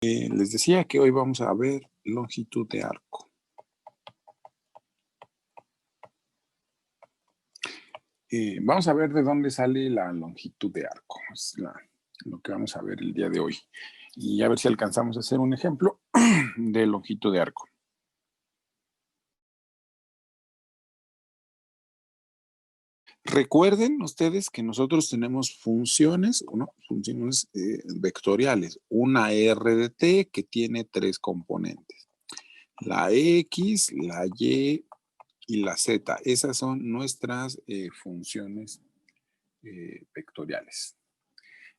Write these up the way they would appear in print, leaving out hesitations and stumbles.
Les decía que hoy vamos a ver longitud de arco. Vamos a ver de dónde sale la longitud de arco. Es lo que vamos a ver el día de hoy. Y a ver si alcanzamos a hacer un ejemplo de longitud de arco. Recuerden ustedes que nosotros tenemos funciones vectoriales. Una R de t que tiene 3 componentes. La X, la Y y la Z. Esas son nuestras funciones vectoriales.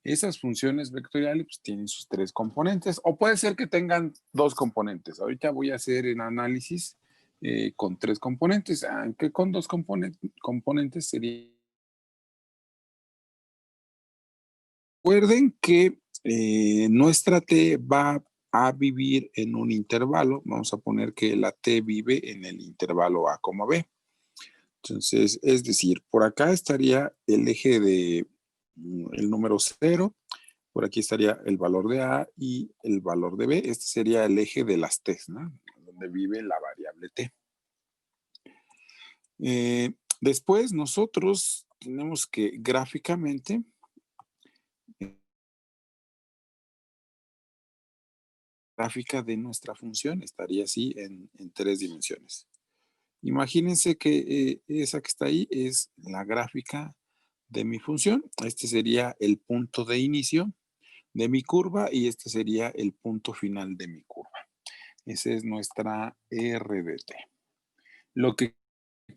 Esas funciones vectoriales pues, tienen sus 3 componentes, o puede ser que tengan 2 componentes. Ahorita voy a hacer el análisis con 3 componentes, aunque con 2 componentes sería. Recuerden que nuestra t va a vivir en un intervalo. Vamos a poner que la t vive en el intervalo a, b. Entonces, es decir, por acá estaría el eje de el número 0, por aquí estaría el valor de A y el valor de B. Este sería el eje de las T, ¿no? Donde vive la variable T. Después nosotros tenemos que gráficamente gráfica de nuestra función estaría así en 3 dimensiones. Imagínense que esa que está ahí es la gráfica de mi función. Este sería el punto de inicio de mi curva y este sería el punto final de mi curva. Esa es nuestra R de t. Lo que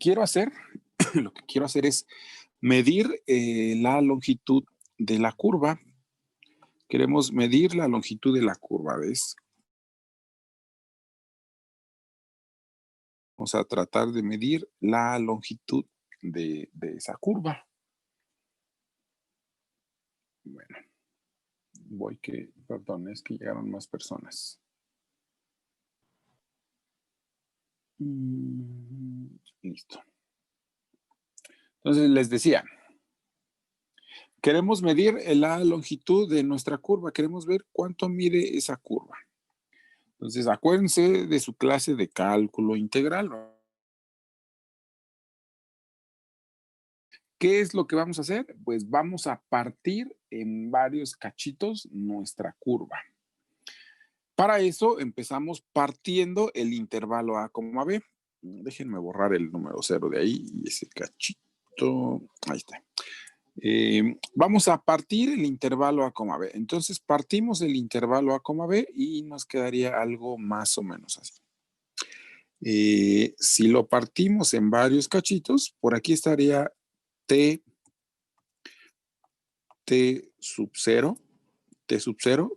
quiero hacer es medir la longitud de la curva. Queremos medir la longitud de la curva, ¿ves? Vamos a tratar de medir la longitud de esa curva. Bueno, perdón, es que llegaron más personas. Listo. Entonces les decía, queremos medir la longitud de nuestra curva, queremos ver cuánto mide esa curva. Entonces acuérdense de su clase de cálculo integral. ¿Qué es lo que vamos a hacer? Pues vamos a partir en varios cachitos nuestra curva. Para eso empezamos partiendo el intervalo A, B. Déjenme borrar el número 0 de ahí y ese cachito. Ahí está. Vamos a partir el intervalo A, B. Entonces partimos el intervalo A, B y nos quedaría algo más o menos así. Si lo partimos en varios cachitos, por aquí estaría T sub 0,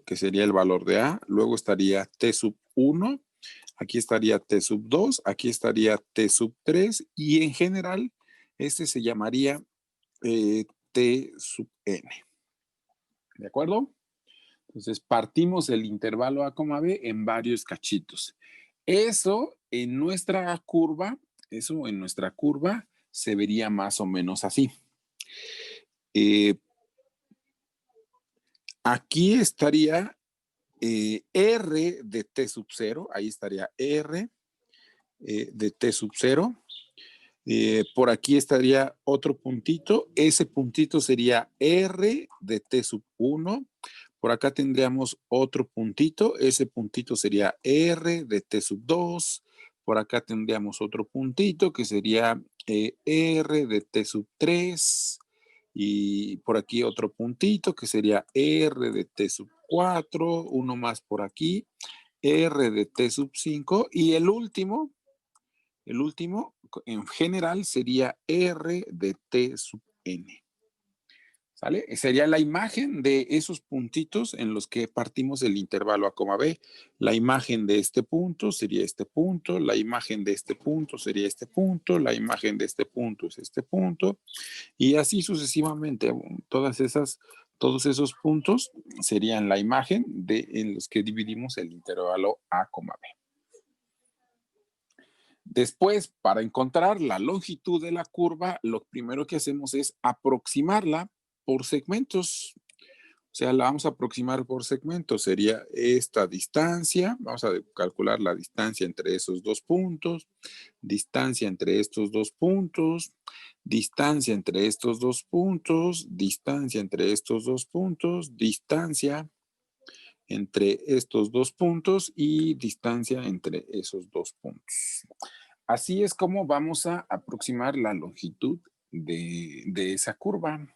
que sería el valor de A, luego estaría T sub 1, aquí estaría T sub 2, aquí estaría T sub 3 y en general este se llamaría T sub n. ¿De acuerdo? Entonces partimos el intervalo A, B en varios cachitos. Eso en nuestra curva se vería más o menos así. Aquí estaría R de T sub 0, ahí estaría R de T sub 0. Por aquí estaría otro puntito, ese puntito sería R de T sub 1. Por acá tendríamos otro puntito, ese puntito sería R de T sub 2. Por acá tendríamos otro puntito que sería R de T sub 3. Y por aquí otro puntito que sería R de T sub 4, uno más por aquí, R de T sub 5 y el último en general sería R de T sub n. ¿Sale? Sería la imagen de esos puntitos en los que partimos el intervalo A, B. La imagen de este punto sería este punto, la imagen de este punto sería este punto, la imagen de este punto es este punto, y así sucesivamente. Todos esos puntos serían la imagen en los que dividimos el intervalo A, B. Después, para encontrar la longitud de la curva, lo primero que hacemos es aproximarla por segmentos. O sea, la vamos a aproximar por segmento. Sería esta distancia. Vamos a calcular la distancia entre esos dos puntos. Distancia entre estos dos puntos. Distancia entre estos dos puntos. Distancia entre estos dos puntos. Distancia entre estos dos puntos y distancia entre esos dos puntos. Así es como vamos a aproximar la longitud de esa curva.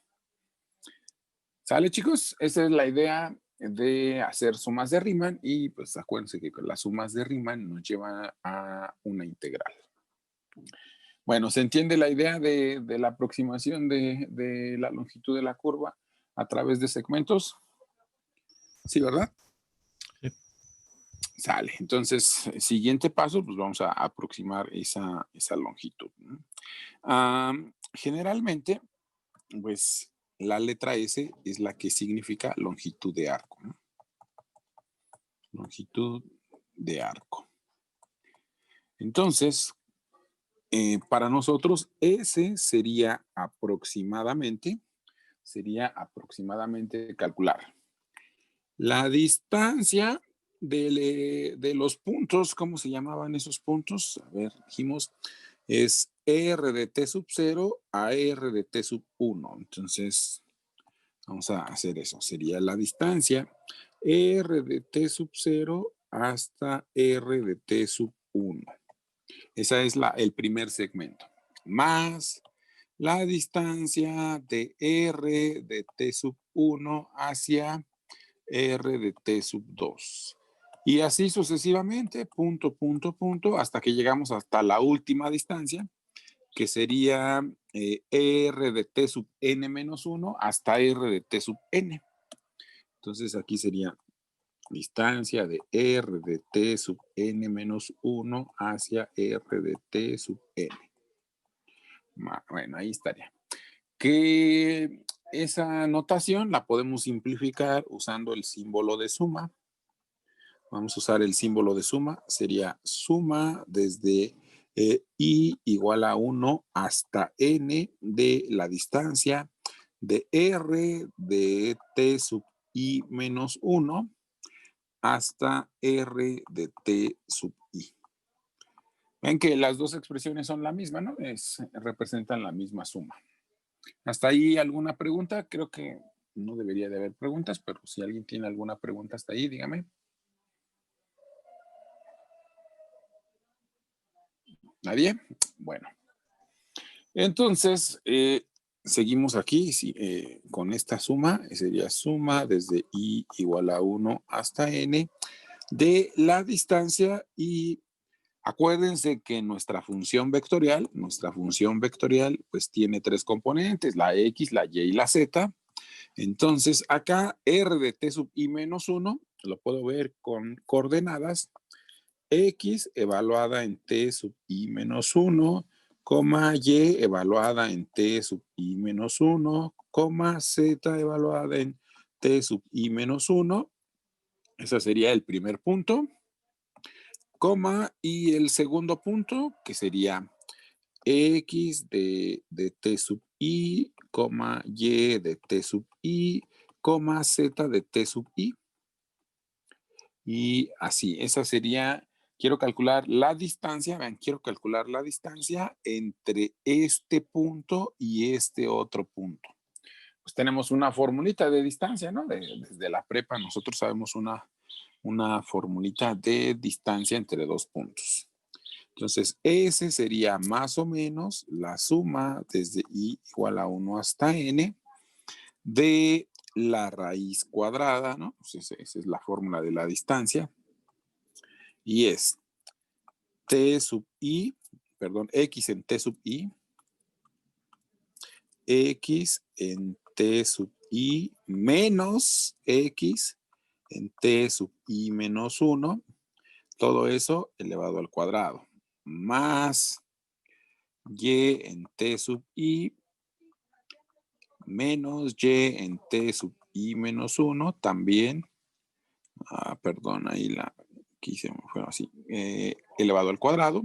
¿Sale, chicos? Esa es la idea de hacer sumas de Riemann y pues acuérdense que con las sumas de Riemann nos llevan a una integral. Bueno, ¿se entiende la idea de la aproximación de la longitud de la curva a través de segmentos? Sí, ¿verdad? Sí. Sale. Entonces, siguiente paso, pues vamos a aproximar esa longitud, ¿no? Generalmente, pues la letra S es la que significa longitud de arco, ¿no? Longitud de arco. Entonces, para nosotros S sería aproximadamente calcular la distancia de los puntos. ¿Cómo se llamaban esos puntos? A ver, dijimos, es R de T sub 0 a R de T sub 1. Entonces, vamos a hacer eso. Sería la distancia R de T sub 0 hasta R de T sub 1. Esa es el primer segmento. Más la distancia de R de T sub 1 hacia R de T sub 2. Y así sucesivamente, punto, punto, punto, hasta que llegamos hasta la última distancia, que sería R de T sub n menos 1 hasta R de T sub n. Entonces aquí sería distancia de R de T sub n menos 1 hacia R de T sub n. Bueno, ahí estaría. Que esa notación la podemos simplificar usando el símbolo de suma. Vamos a usar el símbolo de suma. Sería suma desde i igual a 1 hasta n de la distancia de R de T sub i menos 1 hasta R de T sub i. Ven que las dos expresiones son la misma, ¿no? Representan la misma suma. ¿Hasta ahí alguna pregunta? Creo que no debería de haber preguntas, pero si alguien tiene alguna pregunta hasta ahí, dígame. ¿Nadie? Bueno. Entonces, seguimos aquí con esta suma. Sería suma desde i igual a 1 hasta n de la distancia. Y acuérdense que nuestra función vectorial pues tiene tres componentes, la x, la y y la z. Entonces acá r de t sub i menos 1 lo puedo ver con coordenadas x evaluada en t sub i menos 1, y evaluada en t sub i menos 1, z evaluada en t sub i menos 1. Ese sería el primer punto. Y el segundo punto, que sería x de t sub i, y de t sub i, z de t sub i. Y así, esa sería, quiero calcular la distancia, vean, quiero calcular la distancia entre este punto y este otro punto. Pues tenemos una formulita de distancia, ¿no? Desde la prepa nosotros sabemos una formulita de distancia entre dos puntos. Entonces, ese sería más o menos la suma desde i igual a 1 hasta n de la raíz cuadrada, ¿no? Pues esa es la fórmula de la distancia. Y es t sub i, perdón, x en t sub i, x en t sub i menos x en t sub i menos 1, todo eso elevado al cuadrado, más y en t sub i menos y en t sub i menos 1 también, perdón, ahí aquí se me fue así, elevado al cuadrado.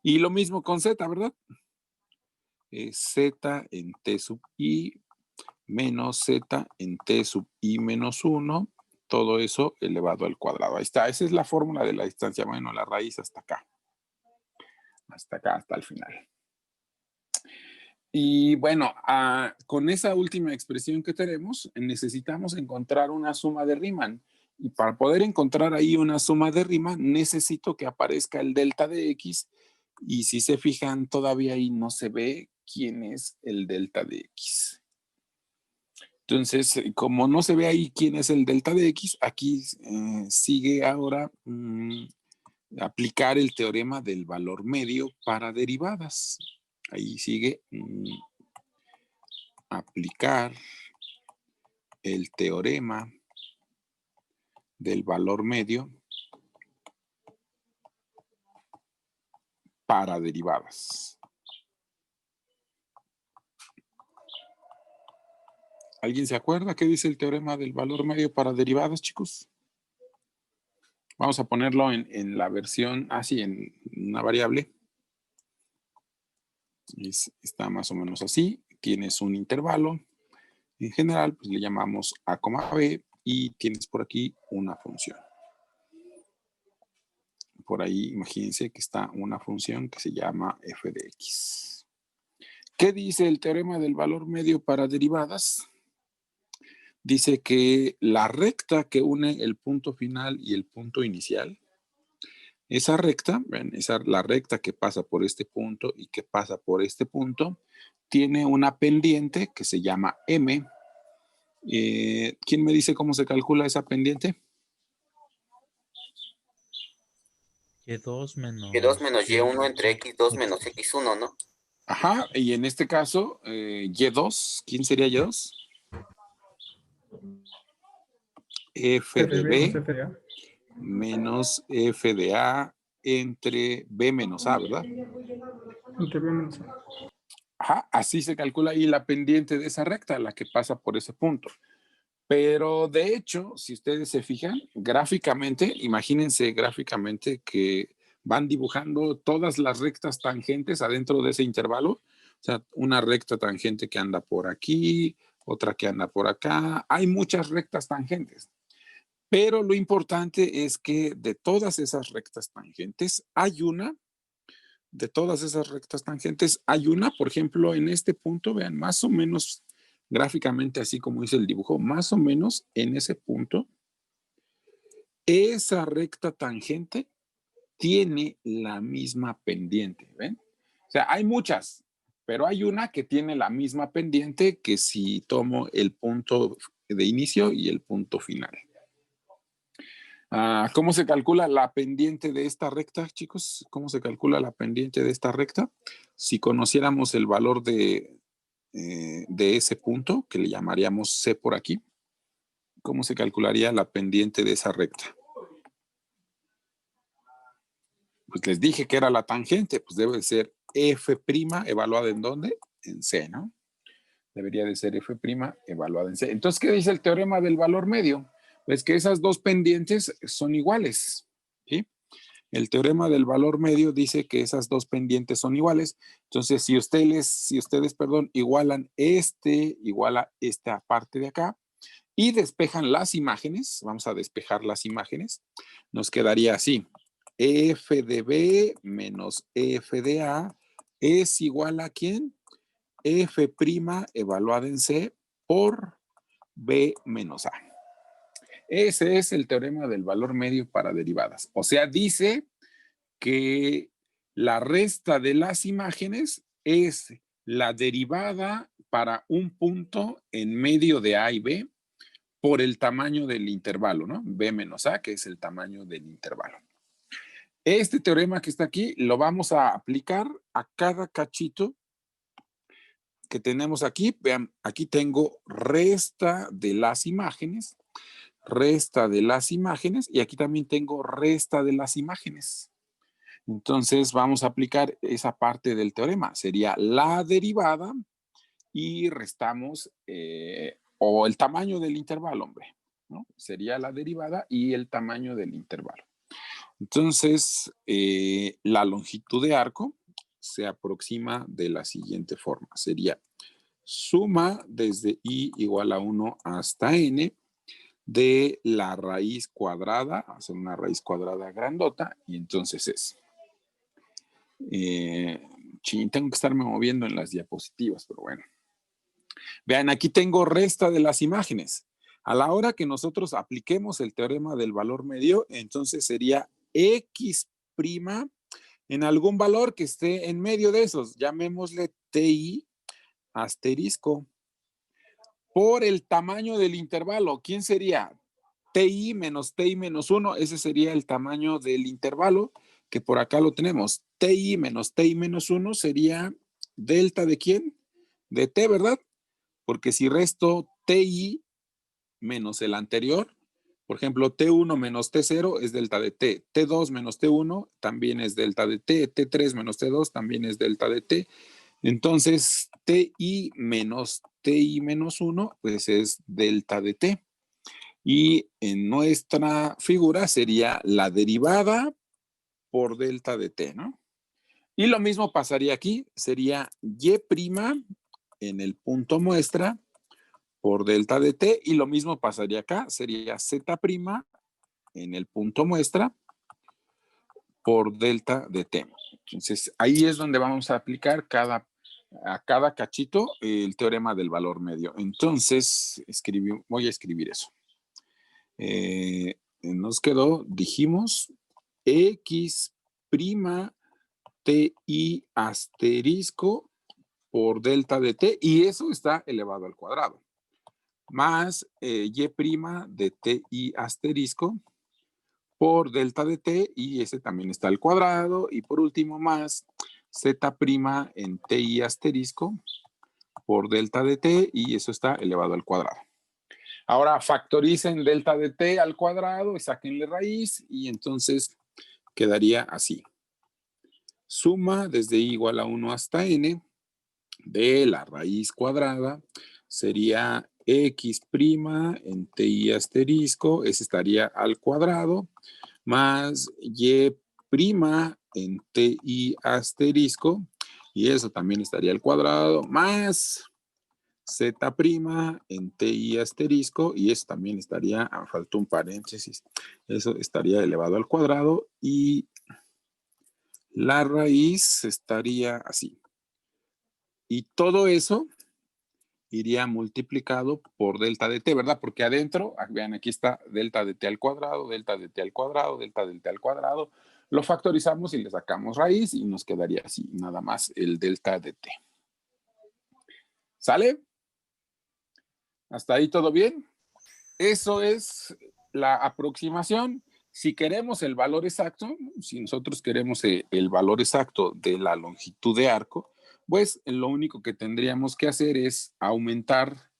Y lo mismo con z, ¿verdad? Z en t sub i menos z en t sub i menos 1, todo eso elevado al cuadrado. Ahí está, esa es la fórmula de la distancia, bueno, la raíz hasta acá, hasta el final. Y bueno, con esa última expresión que tenemos, necesitamos encontrar una suma de Riemann. Y para poder encontrar ahí una suma de Riemann, necesito que aparezca el delta de x. Y si se fijan, todavía ahí no se ve quién es el delta de x. Entonces, como no se ve ahí quién es el delta de x, aquí sigue ahora aplicar el teorema del valor medio para derivadas. Ahí sigue aplicar el teorema del valor medio para derivadas. ¿Alguien se acuerda qué dice el teorema del valor medio para derivadas, chicos? Vamos a ponerlo en la versión así, en una variable. Está más o menos así. Tienes un intervalo. En general, pues le llamamos a, b, y tienes por aquí una función. Por ahí, imagínense que está una función que se llama f de x. ¿Qué dice el teorema del valor medio para derivadas? Dice que la recta que une el punto final y el punto inicial, esa recta, ven, la recta que pasa por este punto y que pasa por este punto, tiene una pendiente que se llama m. ¿Quién me dice cómo se calcula esa pendiente? Y2 menos Y2 menos Y1 entre X2 menos X1, ¿no? Ajá, y en este caso, Y2, ¿quién sería Y2? F de B menos F de A entre B menos A, ¿verdad? Entre B menos A. Ajá, así se calcula ahí la pendiente de esa recta, la que pasa por ese punto. Pero de hecho, si ustedes se fijan, gráficamente, imagínense gráficamente que van dibujando todas las rectas tangentes adentro de ese intervalo. O sea, una recta tangente que anda por aquí, otra que anda por acá. Hay muchas rectas tangentes. Pero lo importante es que de todas esas rectas tangentes hay una, por ejemplo, en este punto, vean, más o menos gráficamente así como dice el dibujo, más o menos en ese punto, esa recta tangente tiene la misma pendiente, ¿ven? O sea, hay muchas, pero hay una que tiene la misma pendiente que si tomo el punto de inicio y el punto final. ¿Cómo se calcula la pendiente de esta recta, chicos? ¿Cómo se calcula la pendiente de esta recta? Si conociéramos el valor de ese punto, que le llamaríamos C por aquí, ¿cómo se calcularía la pendiente de esa recta? Pues les dije que era la tangente, pues debe ser F' evaluada en ¿dónde? En C, ¿no? Debería de ser F' evaluada en C. Entonces, ¿qué dice el teorema del valor medio? Pues que esas dos pendientes son iguales, ¿sí? El teorema del valor medio dice que esas dos pendientes son iguales. Entonces, si ustedes, igualan igual a esta parte de acá y despejan las imágenes, vamos a despejar las imágenes, nos quedaría así. F de B menos F de A es igual a ¿quién? F' evaluada en C por B menos A. Ese es el teorema del valor medio para derivadas. O sea, dice que la resta de las imágenes es la derivada para un punto en medio de A y B por el tamaño del intervalo, ¿no? B menos A, que es el tamaño del intervalo. Este teorema que está aquí lo vamos a aplicar a cada cachito que tenemos aquí. Vean, aquí tengo resta de las imágenes y aquí también tengo resta de las imágenes. Entonces vamos a aplicar esa parte del teorema. Sería la derivada y restamos, o el tamaño del intervalo, hombre, ¿no? Sería la derivada y el tamaño del intervalo. Entonces, la longitud de arco se aproxima de la siguiente forma. Sería suma desde i igual a 1 hasta n de la raíz cuadrada, hacer una raíz cuadrada grandota, y entonces es, tengo que estarme moviendo en las diapositivas, pero bueno. Vean, aquí tengo resta de las imágenes. A la hora que nosotros apliquemos el teorema del valor medio, entonces sería x' en algún valor que esté en medio de esos, llamémosle ti asterisco, por el tamaño del intervalo. ¿Quién sería? ti menos 1, ese sería el tamaño del intervalo, que por acá lo tenemos. ti menos 1 sería delta ¿de quién? De t, ¿verdad? Porque si resto ti menos el anterior, por ejemplo, T1 menos T0 es delta de T. T2 menos T1 también es delta de T. T3 menos T2 también es delta de T. Entonces, TI menos 1, pues es delta de T. Y en nuestra figura sería la derivada por delta de T, ¿no? Y lo mismo pasaría aquí, sería Y' en el punto muestra por delta de T, y lo mismo pasaría acá, sería Z' en el punto muestra por delta de T. Entonces, ahí es donde vamos a aplicar a cada cachito el teorema del valor medio. Entonces, voy a escribir eso. Nos quedó, dijimos, X' TI asterisco por delta de T, y eso está elevado al cuadrado, más Y' de TI asterisco por delta de T, y ese también está al cuadrado, y por último más Z' en TI asterisco por delta de T, y eso está elevado al cuadrado. Ahora factoricen delta de T al cuadrado y sáquenle raíz, y entonces quedaría así. Suma desde i igual a 1 hasta n de la raíz cuadrada sería X' en TI asterisco, ese estaría al cuadrado, más Y' en TI asterisco, y eso también estaría al cuadrado, más Z' en TI asterisco, y eso también estaría, faltó un paréntesis, eso estaría elevado al cuadrado, y la raíz estaría así. Y todo eso iría multiplicado por delta de t, ¿verdad? Porque adentro, vean, aquí está delta de t al cuadrado, delta de t al cuadrado, delta de t al cuadrado. Lo factorizamos y le sacamos raíz y nos quedaría así, nada más el delta de t. ¿Sale? ¿Hasta ahí todo bien? Eso es la aproximación. Si queremos el valor exacto, si nosotros queremos el valor exacto de la longitud de arco, pues lo único que tendríamos que hacer es aumentar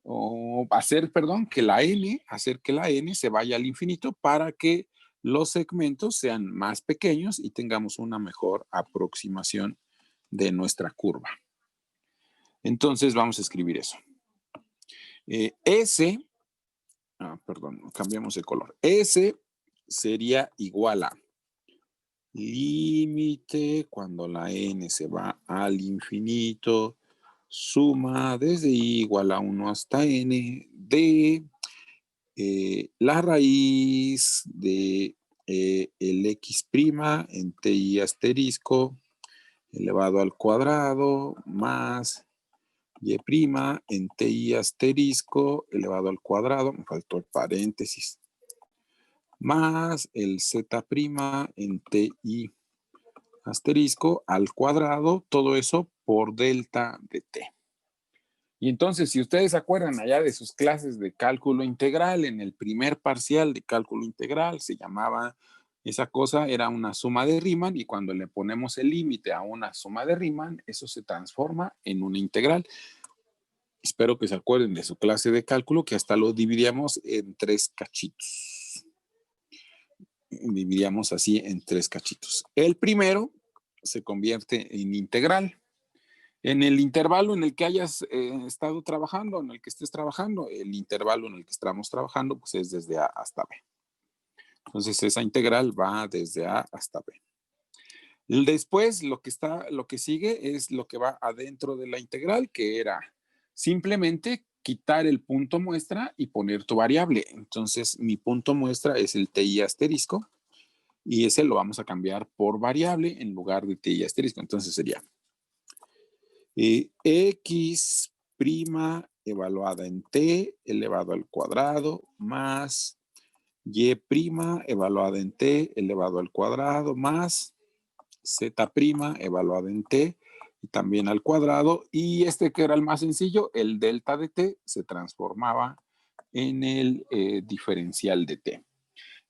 o hacer que la n se vaya al infinito para que los segmentos sean más pequeños y tengamos una mejor aproximación de nuestra curva. Entonces vamos a escribir eso. Cambiamos de color. S sería igual a límite cuando la n se va al infinito, suma desde i igual a 1 hasta n de la raíz de el x' en ti asterisco elevado al cuadrado más y' en ti asterisco elevado al cuadrado, me faltó el paréntesis, más el z' en ti asterisco al cuadrado, todo eso por delta de t. Y entonces, si ustedes se acuerdan allá de sus clases de cálculo integral, en el primer parcial de cálculo integral se llamaba, esa cosa era una suma de Riemann, y cuando le ponemos el límite a una suma de Riemann, eso se transforma en una integral. Espero que se acuerden de su clase de cálculo, que hasta lo dividíamos en 3 cachitos. Dividíamos así en 3 cachitos. El primero se convierte en integral. En el intervalo en el que hayas estado trabajando, en el que estés trabajando, el intervalo en el que estamos trabajando, pues es desde A hasta B. Entonces esa integral va desde A hasta B. Después lo que sigue es lo que va adentro de la integral, que era simplemente quitar el punto muestra y poner tu variable. Entonces, mi punto muestra es el TI asterisco y ese lo vamos a cambiar por variable en lugar de TI asterisco. Entonces sería X prima evaluada en T elevado al cuadrado más Y prima evaluada en T elevado al cuadrado más Z prima evaluada en T y también al cuadrado. Y este que era el más sencillo, el delta de T, se transformaba en el diferencial de T.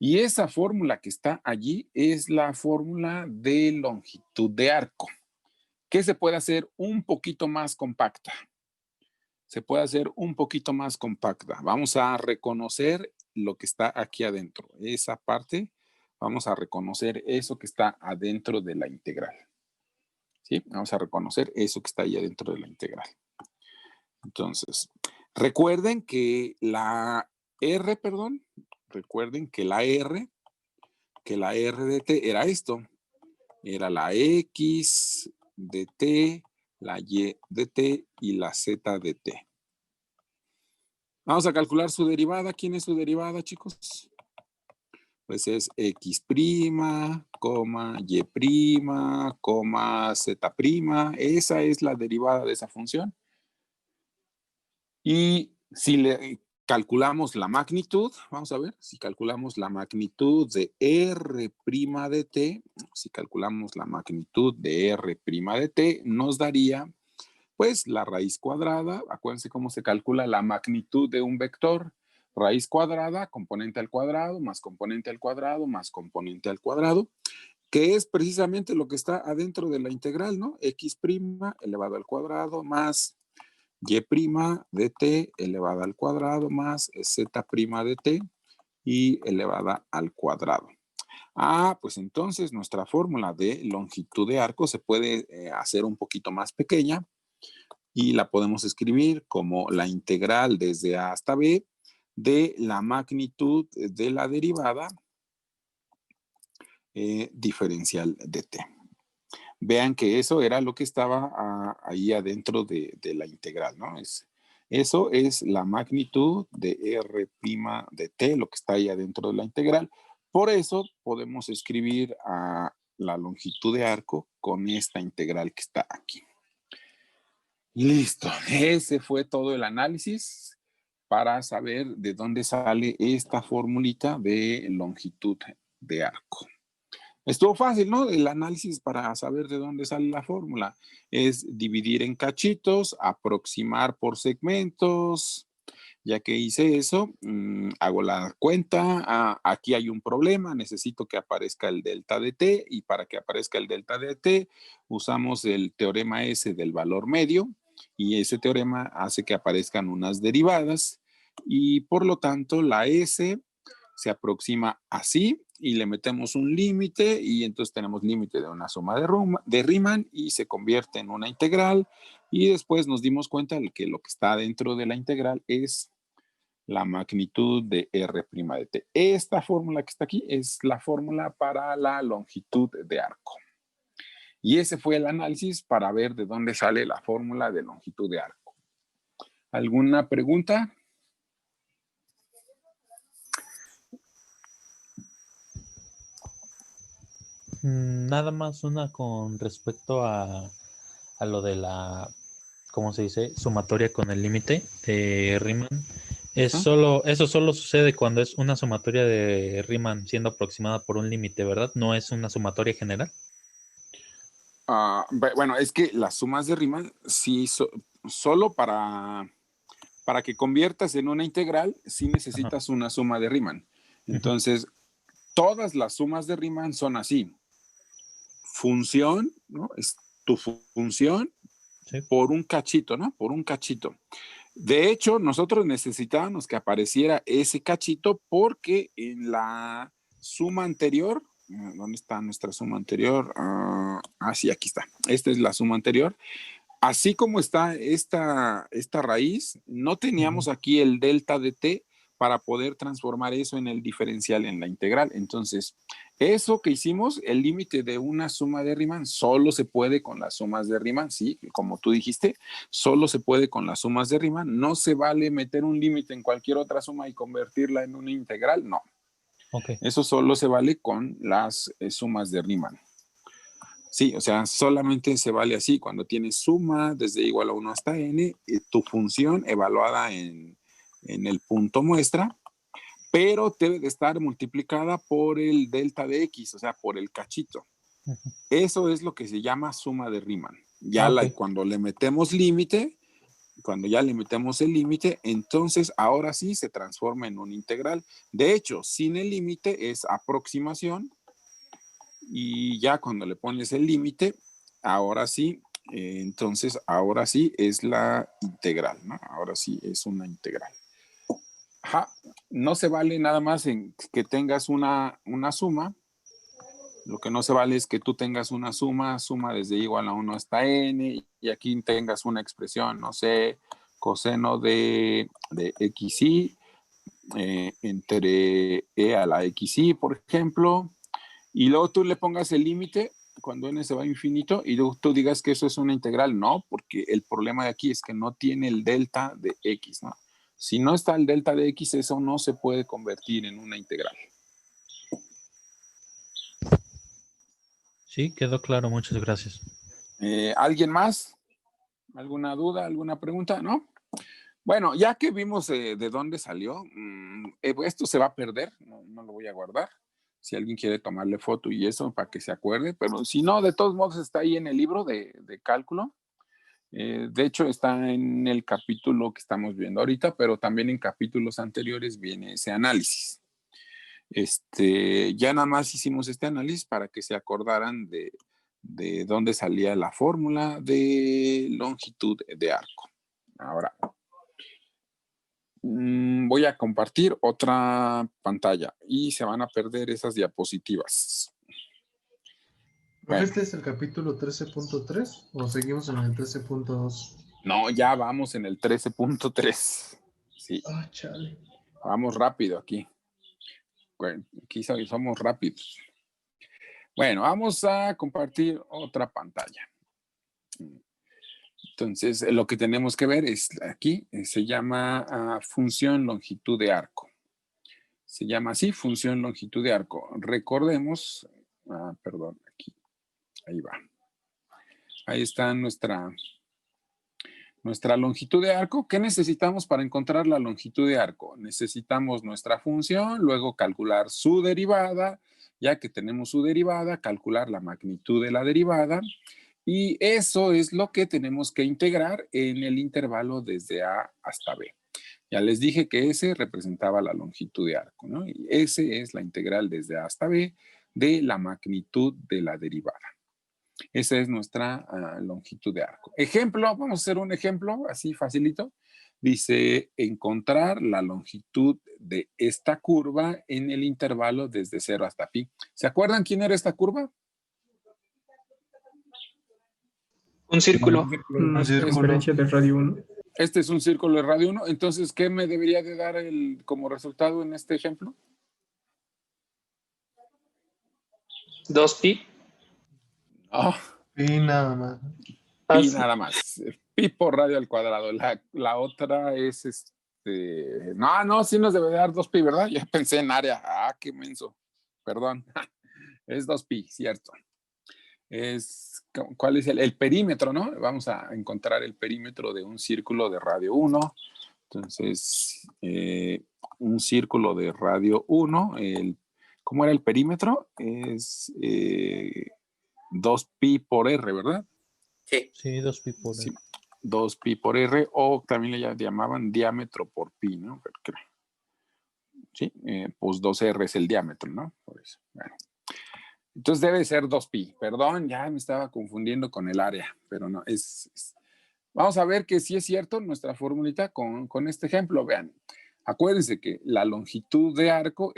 Y esa fórmula que está allí es la fórmula de longitud de arco, que se puede hacer un poquito más compacta. Se puede hacer un poquito más compacta. Vamos a reconocer lo que está aquí adentro. Esa parte, vamos a reconocer eso que está adentro de la integral. ¿Sí? Vamos a reconocer eso que está ahí adentro de la integral. Entonces, recuerden que la R de T era esto. Era la X de T, la Y de T y la Z de T. Vamos a calcular su derivada. ¿Quién es su derivada, chicos? Pues es X', Y', Z'. Esa es la derivada de esa función. Y si le calculamos la magnitud, vamos a ver, si calculamos la magnitud de R' de T, si calculamos la magnitud de R' de T, nos daría pues la raíz cuadrada. Acuérdense cómo se calcula la magnitud de un vector. Raíz cuadrada, componente al cuadrado, más componente al cuadrado, más componente al cuadrado, que es precisamente lo que está adentro de la integral, ¿no? X' elevado al cuadrado más Y' de T elevada al cuadrado más Z' de T y elevada al cuadrado. Pues entonces nuestra fórmula de longitud de arco se puede hacer un poquito más pequeña y la podemos escribir como la integral desde A hasta B de la magnitud de la derivada diferencial de T. Vean que eso era lo que estaba ahí adentro de la integral, ¿no? Eso es la magnitud de R' de T, lo que está ahí adentro de la integral. Por eso podemos escribir a la longitud de arco con esta integral que está aquí. Listo, ese fue todo el análisis para saber de dónde sale esta formulita de longitud de arco. Estuvo fácil, ¿no? El análisis para saber de dónde sale la fórmula es dividir en cachitos, aproximar por segmentos. Ya que hice eso, hago la cuenta. Aquí hay un problema, necesito que aparezca el delta de T y para que aparezca el delta de T usamos el teorema S del valor medio y ese teorema hace que aparezcan unas derivadas y por lo tanto la S se aproxima así y le metemos un límite y entonces tenemos límite de una suma de Riemann y se convierte en una integral y después nos dimos cuenta de que lo que está dentro de la integral es la magnitud de R' de T. Esta fórmula que está aquí es la fórmula para la longitud de arco. Y ese fue el análisis para ver de dónde sale la fórmula de longitud de arco. ¿Alguna pregunta? Nada más una con respecto a lo de la, ¿cómo se dice? Sumatoria con el límite de Riemann. Eso solo sucede cuando es una sumatoria de Riemann siendo aproximada por un límite, ¿verdad? No es una sumatoria general. Bueno, es que las sumas de Riemann sí solo para que conviertas en una integral sí necesitas una suma de Riemann. Entonces, todas las sumas de Riemann son así. Función, ¿no? Es tu función por un cachito, ¿no? Por un cachito. De hecho, nosotros necesitábamos que apareciera ese cachito porque en la suma anterior, ¿dónde está nuestra suma anterior? Sí, aquí está. Esta es la suma anterior. Así como está esta raíz, no teníamos aquí el delta de T para poder transformar eso en el diferencial en la integral. Entonces, Eso que hicimos, el límite de una suma de Riemann, solo se puede con las sumas de Riemann, sí, como tú dijiste, solo se puede con las sumas de Riemann. No se vale meter un límite en cualquier otra suma y convertirla en una integral, no. Ok. Eso solo se vale con las sumas de Riemann. Sí, o sea, solamente se vale así, cuando tienes suma desde igual a 1 hasta n, tu función evaluada en el punto muestra, pero debe de estar multiplicada por el delta de x, o sea, por el cachito. Eso es lo que se llama suma de Riemann. Ya cuando le metemos límite, cuando ya le metemos el límite, entonces ahora sí se transforma en un integral. De hecho, sin el límite es aproximación, y ya cuando le pones el límite, ahora sí, entonces ahora sí es la integral, ¿no? Ahora sí es una integral. Ajá. No se vale nada más en que tengas una suma. Lo que no se vale es que tú tengas una suma desde igual a 1 hasta n, y aquí tengas una expresión, no sé, coseno de xy entre e a la xy, por ejemplo, y luego tú le pongas el límite cuando n se va a infinito y luego tú digas que eso es una integral. No, porque el problema de aquí es que no tiene el delta de x, ¿no? Si no está el delta de x, eso no se puede convertir en una integral. Sí, quedó claro, muchas gracias. ¿Alguien más? ¿Alguna duda? ¿Alguna pregunta? ¿No? Bueno, ya que vimos de dónde salió, esto se va a perder, no lo voy a guardar. Si alguien quiere tomarle foto y eso para que se acuerde, pero si no, de todos modos está ahí en el libro de cálculo. De hecho, está en el capítulo que estamos viendo ahorita, pero también en capítulos anteriores viene ese análisis. Ya nada más hicimos este análisis para que se acordaran de dónde salía la fórmula de longitud de arco. Ahora, voy a compartir otra pantalla y se van a perder esas diapositivas. Bueno. ¿Este es el capítulo 13.3 o seguimos en el 13.2? No, ya vamos en el 13.3. Sí. Ah, chale. Vamos rápido aquí. Bueno, aquí somos rápidos. Bueno, vamos a compartir otra pantalla. Entonces, lo que tenemos que ver es aquí, se llama función longitud de arco. Se llama así, función longitud de arco. Recordemos, perdón, aquí, ahí va. Ahí está nuestra longitud de arco. ¿Qué necesitamos para encontrar la longitud de arco? Necesitamos nuestra función, luego calcular su derivada. Ya que tenemos su derivada, calcular la magnitud de la derivada. Y eso es lo que tenemos que integrar en el intervalo desde A hasta B. Ya les dije que S representaba la longitud de arco, ¿no? Y S es la integral desde A hasta B de la magnitud de la derivada. Esa es nuestra longitud de arco. Ejemplo, vamos a hacer un ejemplo así facilito. Dice, encontrar la longitud de esta curva en el intervalo desde 0 hasta pi. ¿Se acuerdan quién era esta curva? Un círculo. Una circunferencia de radio 1. Este es un círculo de radio 1. Entonces, ¿qué me debería de dar como resultado en este ejemplo? 2pi. Oh, Pi nada más. pi nada más. Pi por radio al cuadrado. La otra es No, sí nos debe dar 2pi, ¿verdad? Ya pensé en área. Qué menso. Perdón. Es 2pi, cierto. ¿Cuál es el perímetro, no? Vamos a encontrar el perímetro de un círculo de radio 1. Entonces, un círculo de radio 1, ¿cómo era el perímetro? Es 2pi por r, ¿verdad? Sí. Sí, 2pi por r. Sí, 2pi por r, o también le llamaban diámetro por pi, ¿no? Sí, pues 2r es el diámetro, ¿no? Por eso, bueno. Entonces debe ser 2pi. Perdón, ya me estaba confundiendo con el área, pero no, Vamos a ver que sí es cierto nuestra formulita con este ejemplo. Vean, acuérdense que la longitud de arco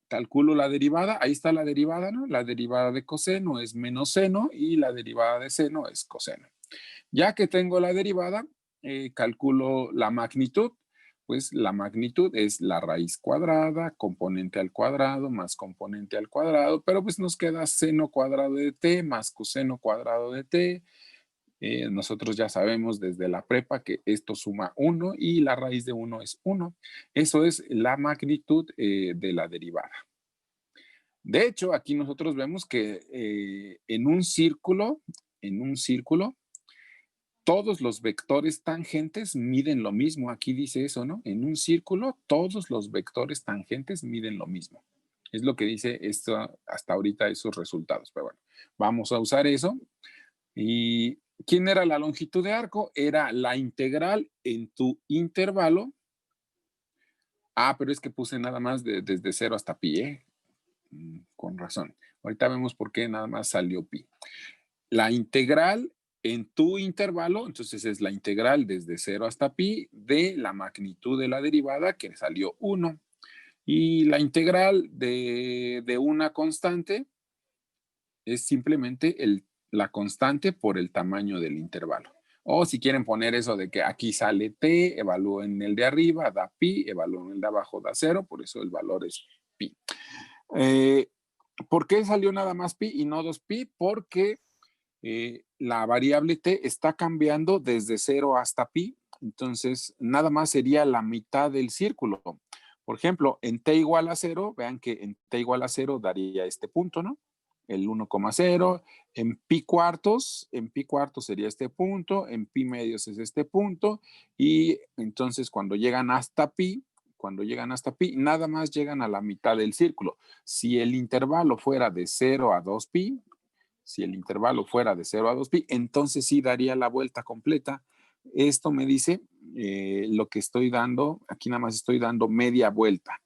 calculo la derivada, ahí está la derivada, ¿no? La derivada de coseno es menos seno y la derivada de seno es coseno. Ya que tengo la derivada, calculo la magnitud. pues la magnitud es la raíz cuadrada, componente al cuadrado, más componente al cuadrado, pero pues nos queda seno cuadrado de t más coseno cuadrado de t. Nosotros ya sabemos desde la prepa que esto suma 1 y la raíz de 1 es 1. Eso es la magnitud de la derivada. De hecho, aquí nosotros vemos que en un círculo, todos los vectores tangentes miden lo mismo. Aquí dice eso, ¿no? En un círculo, todos los vectores tangentes miden lo mismo. Es lo que dice esto hasta ahorita esos resultados. Pero bueno, vamos a usar eso. ¿Y quién era la longitud de arco? Era la integral en tu intervalo. Pero es que puse nada más desde 0 hasta pi, ¿eh? Con razón. Ahorita vemos por qué nada más salió pi. La integral en tu intervalo, entonces es la integral desde 0 hasta pi de la magnitud de la derivada que salió 1. Y la integral de una constante es simplemente la constante por el tamaño del intervalo. O si quieren poner eso de que aquí sale t, evalúen el de arriba, da pi, evalúen el de abajo, da 0, por eso el valor es pi. ¿Por qué salió nada más pi y no 2pi? Porque la variable t está cambiando desde 0 hasta pi, entonces nada más sería la mitad del círculo. Por ejemplo, en t igual a 0, vean que en t igual a 0 daría este punto, ¿no? El 1,0. En pi cuartos sería este punto, en pi medios es este punto, y entonces cuando llegan hasta pi, nada más llegan a la mitad del círculo. Si el intervalo fuera de 0 a 2pi, entonces sí daría la vuelta completa. Esto me dice lo que estoy dando, aquí nada más estoy dando media vuelta.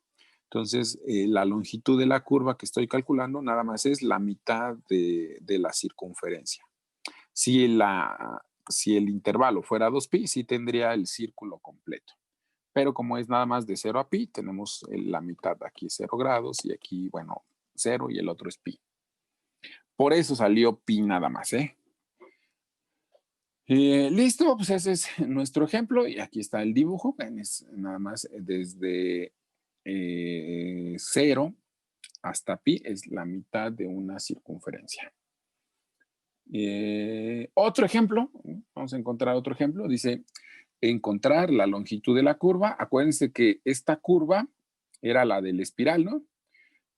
Entonces, la longitud de la curva que estoy calculando nada más es la mitad de la circunferencia. Si el intervalo fuera 2pi, sí tendría el círculo completo. Pero como es nada más de 0 a pi, tenemos la mitad. Aquí 0 grados y aquí, bueno, 0 y el otro es pi. Por eso salió pi nada más, ¿eh? Listo, pues ese es nuestro ejemplo y aquí está el dibujo. Es nada más desde 0 hasta pi es la mitad de una circunferencia. Otro ejemplo, vamos a encontrar otro ejemplo, dice encontrar la longitud de la curva. Acuérdense que esta curva era la del espiral, ¿no?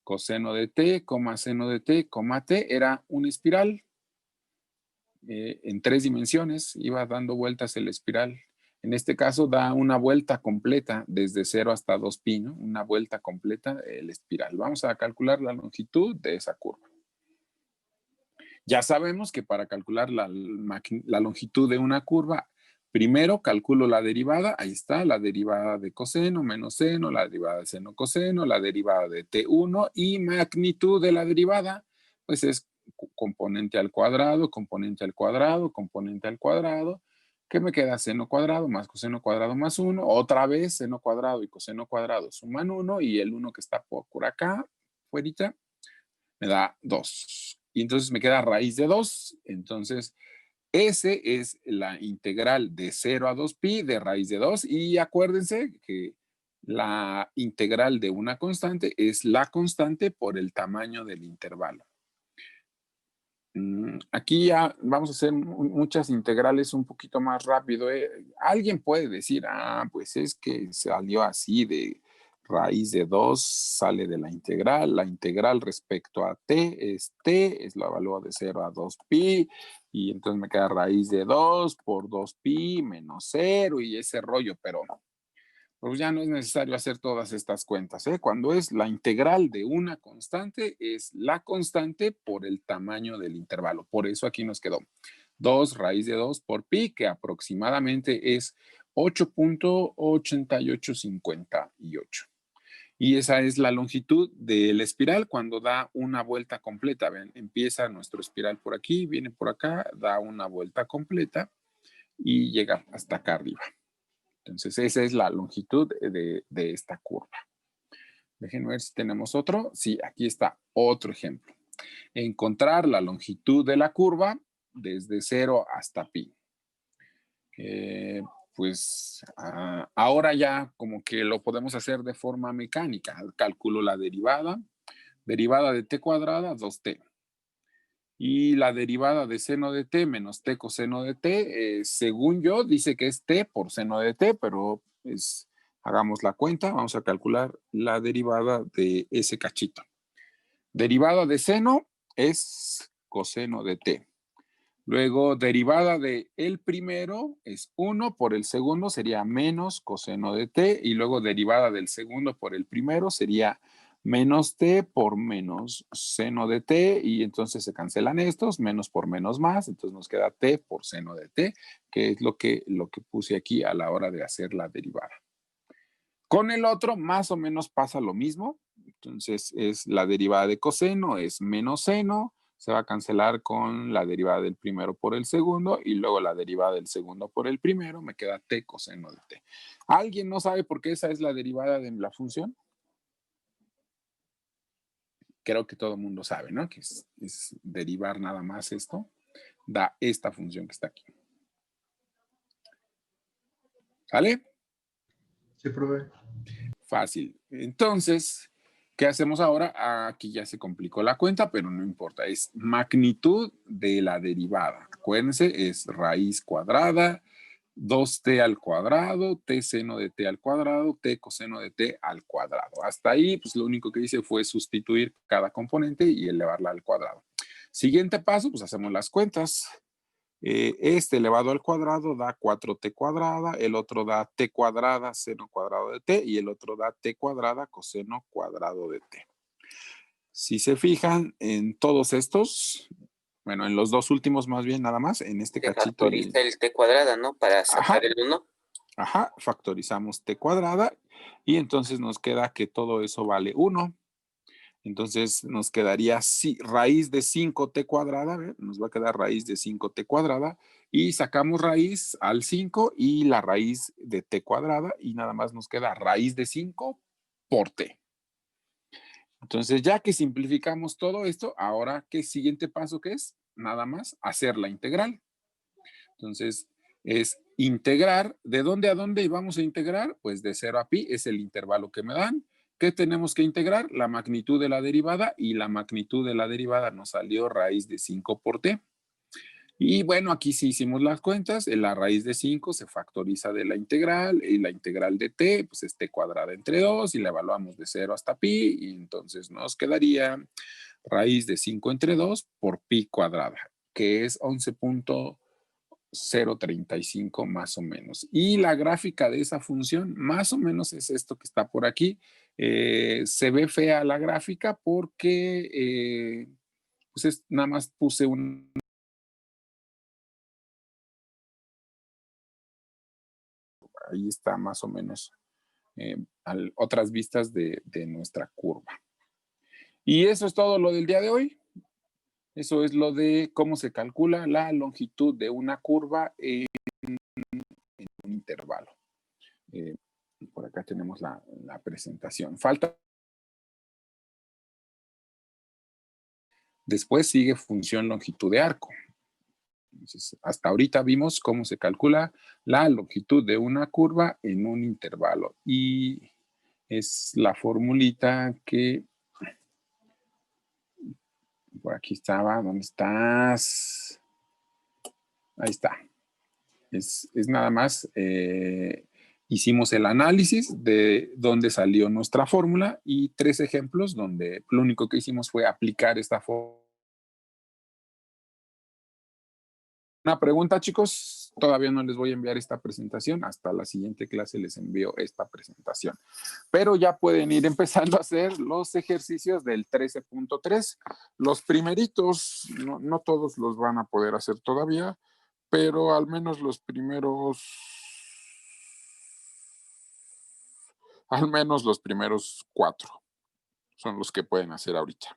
Coseno de t, seno de t, t, era una espiral en 3 dimensiones, iba dando vueltas el espiral. En este caso da una vuelta completa desde 0 hasta 2pi, ¿no? Una vuelta completa el espiral. Vamos a calcular la longitud de esa curva. Ya sabemos que para calcular la longitud de una curva, primero calculo la derivada. Ahí está, la derivada de coseno menos seno, la derivada de seno coseno, la derivada de t1 y magnitud de la derivada, pues es componente al cuadrado, componente al cuadrado, componente al cuadrado. ¿Qué me queda? Seno cuadrado más coseno cuadrado más 1. Otra vez seno cuadrado y coseno cuadrado suman 1 y el 1 que está por acá, fuerita, me da 2. Y entonces me queda raíz de 2. Entonces, ese es la integral de 0 a 2pi de raíz de 2. Y acuérdense que la integral de una constante es la constante por el tamaño del intervalo. Aquí ya vamos a hacer muchas integrales un poquito más rápido. Alguien puede decir, pues es que salió así de raíz de 2, sale de la integral respecto a t, es la valor de 0 a 2pi, y entonces me queda raíz de 2 por 2pi menos 0 y ese rollo, pero pues ya no es necesario hacer todas estas cuentas, ¿eh? Cuando es la integral de una constante, es la constante por el tamaño del intervalo. Por eso aquí nos quedó 2 raíz de 2 por pi, que aproximadamente es 8.8858. Y esa es la longitud de la espiral cuando da una vuelta completa. Ven, empieza nuestro espiral por aquí, viene por acá, da una vuelta completa y llega hasta acá arriba. Entonces, esa es la longitud de esta curva. Déjenme ver si tenemos otro. Sí, aquí está otro ejemplo. Encontrar la longitud de la curva desde 0 hasta pi. pues ahora ya como que lo podemos hacer de forma mecánica. Calculo la derivada de t cuadrada, 2t. Y la derivada de seno de t menos t coseno de t, según yo, dice que es t por seno de t, pero pues hagamos la cuenta. Vamos a calcular la derivada de ese cachito. Derivada de seno es coseno de t. Luego, derivada de el primero es 1 por el segundo, sería menos coseno de t. Y luego, derivada del segundo por el primero sería menos t por menos seno de t. Y entonces se cancelan estos, menos por menos más. Entonces nos queda t por seno de t, que es lo que puse aquí a la hora de hacer la derivada. Con el otro, más o menos pasa lo mismo. Entonces, es la derivada de coseno, es menos seno. Se va a cancelar con la derivada del primero por el segundo y luego la derivada del segundo por el primero. Me queda t coseno de t. ¿Alguien no sabe por qué esa es la derivada de la función? Creo que todo el mundo sabe, ¿no? Que es derivar nada más esto. Da esta función que está aquí. ¿Sale? Sí, profe. Fácil. Entonces, ¿qué hacemos ahora? Aquí ya se complicó la cuenta, pero no importa. Es magnitud de la derivada. Acuérdense, es raíz cuadrada, 2t al cuadrado, t seno de t al cuadrado, t coseno de t al cuadrado. Hasta ahí, pues lo único que hice fue sustituir cada componente y elevarla al cuadrado. Siguiente paso, pues hacemos las cuentas. Este elevado al cuadrado da 4t cuadrada, el otro da t cuadrada seno cuadrado de t y el otro da t cuadrada coseno cuadrado de t. Si se fijan en todos estos, bueno, en los dos últimos más bien nada más, en este Se cachito. factoriza el t cuadrada, ¿no? Para sacar el 1. Ajá, factorizamos t cuadrada y entonces nos queda que todo eso vale 1. Entonces nos quedaría raíz de 5t cuadrada, ¿ver? Nos va a quedar raíz de 5t cuadrada y sacamos raíz al 5 y la raíz de t cuadrada y nada más nos queda raíz de 5 por t. Entonces ya que simplificamos todo esto, ahora ¿qué siguiente paso que es? Nada más hacer la integral. Entonces es integrar, ¿de dónde a dónde vamos a integrar? Pues de 0 a pi es el intervalo que me dan. ¿Qué tenemos que integrar? La magnitud de la derivada y la magnitud de la derivada nos salió raíz de 5 por t. Y bueno, aquí sí hicimos las cuentas, la raíz de 5 se factoriza de la integral y la integral de t pues es t cuadrada entre 2 y la evaluamos de 0 hasta pi y entonces nos quedaría raíz de 5 entre 2 por pi cuadrada, que es 11.035 más o menos. Y la gráfica de esa función más o menos es esto que está por aquí. Se ve fea la gráfica porque pues nada más puse un... Ahí está más o menos otras vistas de nuestra curva. Y eso es todo lo del día de hoy. Eso es lo de cómo se calcula la longitud de una curva en un intervalo. Por acá tenemos la presentación. Falta. Después sigue función longitud de arco. Entonces, hasta ahorita vimos cómo se calcula la longitud de una curva en un intervalo. Y es la formulita que... Por aquí estaba. ¿Dónde estás? Ahí está. Es nada más... hicimos el análisis de dónde salió nuestra fórmula y 3 ejemplos donde lo único que hicimos fue aplicar esta fórmula. Una pregunta, chicos. Todavía no les voy a enviar esta presentación. Hasta la siguiente clase les envío esta presentación. Pero ya pueden ir empezando a hacer los ejercicios del 13.3. Los primeritos, no todos los van a poder hacer todavía, pero al menos los primeros... Al menos los primeros 4 son los que pueden hacer ahorita.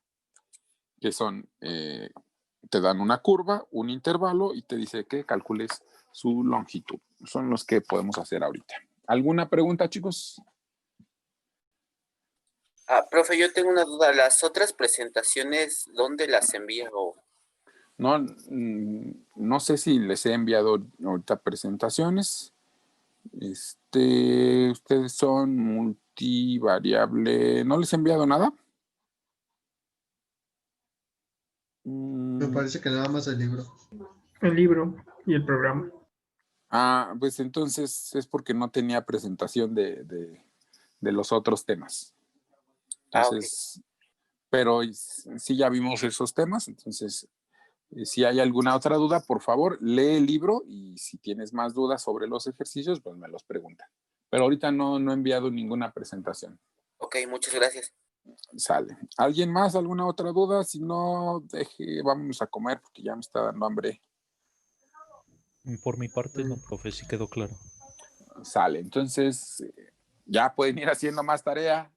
Que son, te dan una curva, un intervalo y te dice que calcules su longitud. Son los que podemos hacer ahorita. ¿Alguna pregunta, chicos? Profe, yo tengo una duda. ¿Las otras presentaciones, dónde las envío? No sé si les he enviado ahorita presentaciones. Ustedes son multivariable. ¿No les he enviado nada? Me parece que nada más el libro. El libro y el programa. Pues entonces es porque no tenía presentación de los otros temas. Entonces, pero sí ya vimos esos temas, entonces si hay alguna otra duda, por favor, lee el libro y si tienes más dudas sobre los ejercicios, pues me los pregunta. Pero ahorita no he enviado ninguna presentación. Ok, muchas gracias. Sale. ¿Alguien más? ¿Alguna otra duda? Si no, vámonos a comer porque ya me está dando hambre. Por mi parte, no, profe, sí quedó claro. Sale. Entonces, ya pueden ir haciendo más tarea.